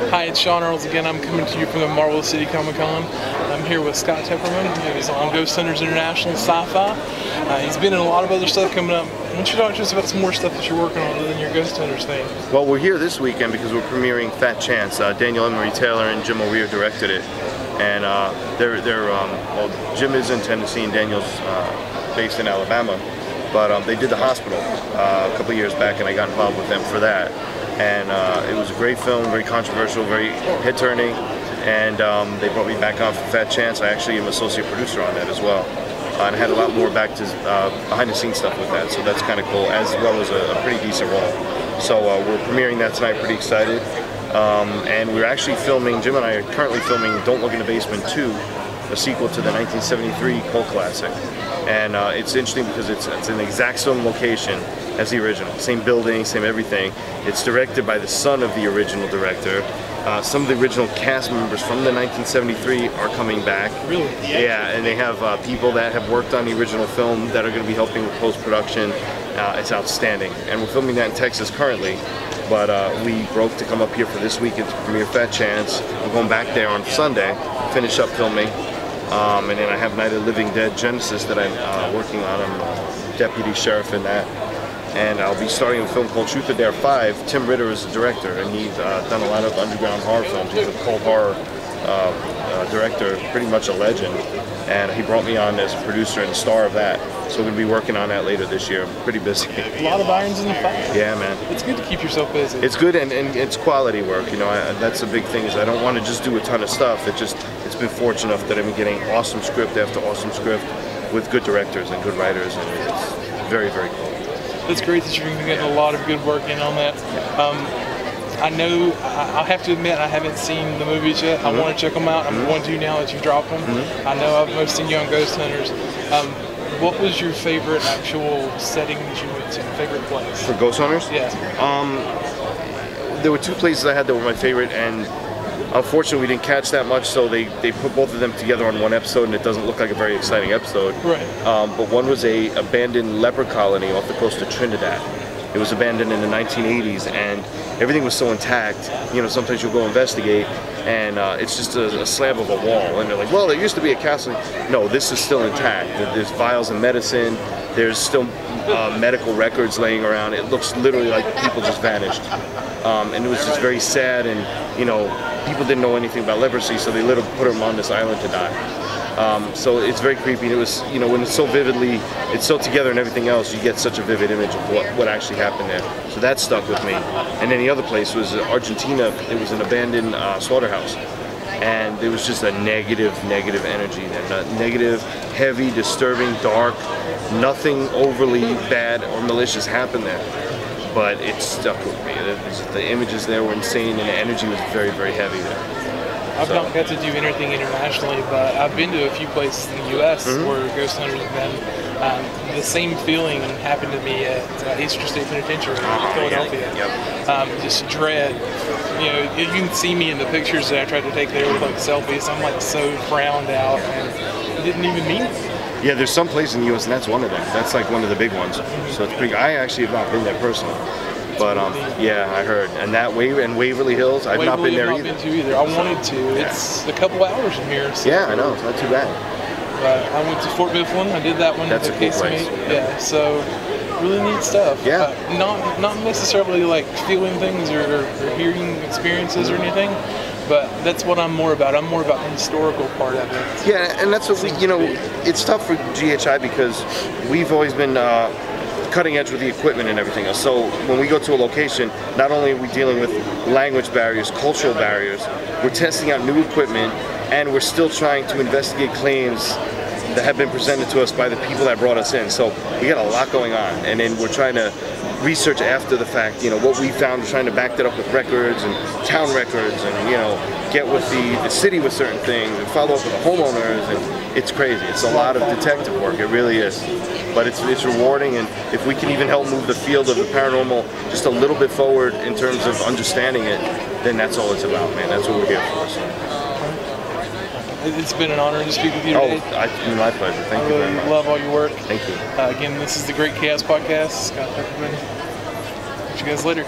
Hi, it's Shawn again. I'm coming to you from the Marvel City Comic Con. I'm here with Scott Tepperman. He's on Ghost Hunters International Sci-Fi. He's been in a lot of other stuff coming up. Why don't you talk to us about some more stuff that you're working on other than your Ghost Hunters thing? Well, we're here this weekend because we're premiering Fat Chance. Daniel Emery Taylor and Jim O'Rear directed it. And well, Jim is in Tennessee and Daniel's based in Alabama. But they did The Hospital a couple of years back, and I got involved with them for that. And it was a great film, very controversial, very head-turning, and they brought me back on for Fat Chance. I actually am associate producer on that as well, and had a lot more behind-the-scenes stuff with that, so that's kind of cool, as well as a pretty decent role. So we're premiering that tonight, pretty excited, and we're actually filming, Jim and I are currently filming Don't Look in the Basement 2, a sequel to the 1973 cult classic. And it's interesting because it's in the exact same location as the original. Same building, same everything. It's directed by the son of the original director. Some of the original cast members from the 1973 are coming back. Really? Yeah, and they have people that have worked on the original film that are going to be helping with post-production. It's outstanding. And we're filming that in Texas currently. But we broke to come up here for this weekend to premiere Fat Chance. We're going back there on Sunday, finish up filming. And then I have Night of the Living Dead Genesis that I'm working on. I'm deputy sheriff in that. And I'll be starting a film called Truth or Dare 5. Tim Ritter is the director, and he's done a lot of underground horror films. He's a cult horror director, pretty much a legend. And he brought me on as a producer and star of that. So we're going to be working on that later this year. I'm pretty busy. A lot of irons in the fire. Yeah, man. It's good to keep yourself busy. It's good, and it's quality work. You know, that's the big thing, is I don't want to just do a ton of stuff. It's been fortunate enough that I've been getting awesome script after awesome script with good directors and good writers, and it's very, very cool. It's great that you're going to be getting a lot of good work in on that. I know, I have to admit, I haven't seen the movies yet. I want to check them out. I'm going to now that you've dropped them. I know I've most seen you on Ghost Hunters. What was your favorite actual setting that you went to? Favorite place? For Ghost Hunters? Yeah. There were two places I had that were my favorite, and unfortunately we didn't catch that much, so they put both of them together on one episode, and it doesn't look like a very exciting episode. Right. But one was a abandoned leper colony off the coast of Trinidad. It was abandoned in the 1980s, and everything was so intact. You know, sometimes you'll go investigate, and it's just a slab of a wall, and they're like, well, there used to be a castle. No, this is still intact. There's vials of medicine. There's still medical records laying around. It looks literally like people just vanished. And it was just very sad, and, you know, people didn't know anything about leprosy, so they literally put them on this island to die. So it's very creepy, and it was, you know, when it's so vividly, it's so together and everything else, you get such a vivid image of what actually happened there. So that stuck with me. And then the other place was Argentina. It was an abandoned slaughterhouse. And there was just a negative energy there. Negative, heavy, disturbing, dark. Nothing overly bad or malicious happened there. But it stuck with me. The images there were insane, and the energy was very, very heavy there. I've not got to do anything internationally, but I've been to a few places in the U.S. where Ghost Hunters have been. The same feeling happened to me at Eastern State Penitentiary in Philadelphia. Yeah. Yep. Just dread. You know, you can see me in the pictures that I tried to take there with like selfies. I'm like so frowned out, and it didn't even mean it. Yeah, there's some place in the U.S. and that's one of them. That's like one of the big ones. So it's pretty. I actually have not been there personally. But yeah, I heard. And that Waverly Hills, I've not been there either. I've not been to either. I wanted to. Yeah. It's a couple hours from here. So. Yeah, I know. It's not too bad. I went to Fort Mifflin. I did that one. That's a cool place. Yeah. So really neat stuff. Yeah. Not necessarily like feeling things or hearing experiences or anything, but that's what I'm more about. I'm more about the historical part of it. Yeah, and that's what we, you know, it's tough for GHI because we've always been cutting edge with the equipment and everything else. So when we go to a location, not only are we dealing with language barriers, cultural barriers, we're testing out new equipment, and we're still trying to investigate claims that have been presented to us by the people that brought us in. So we got a lot going on, and then we're trying to research after the fact, you know, what we found, trying to back that up with records and town records, and, you know, get with the city with certain things and follow up with the homeowners, and it's crazy. It's a lot of detective work, it really is. But it's rewarding, and if we can even help move the field of the paranormal just a little bit forward in terms of understanding it, then that's all it's about, man. That's what we're here for. So. It's been an honor to speak with you today. It's been my pleasure. Thank you very much. I love all your work. Thank you. Again, this is the Great Chaos Podcast. Scott Tepperman. Catch you guys later.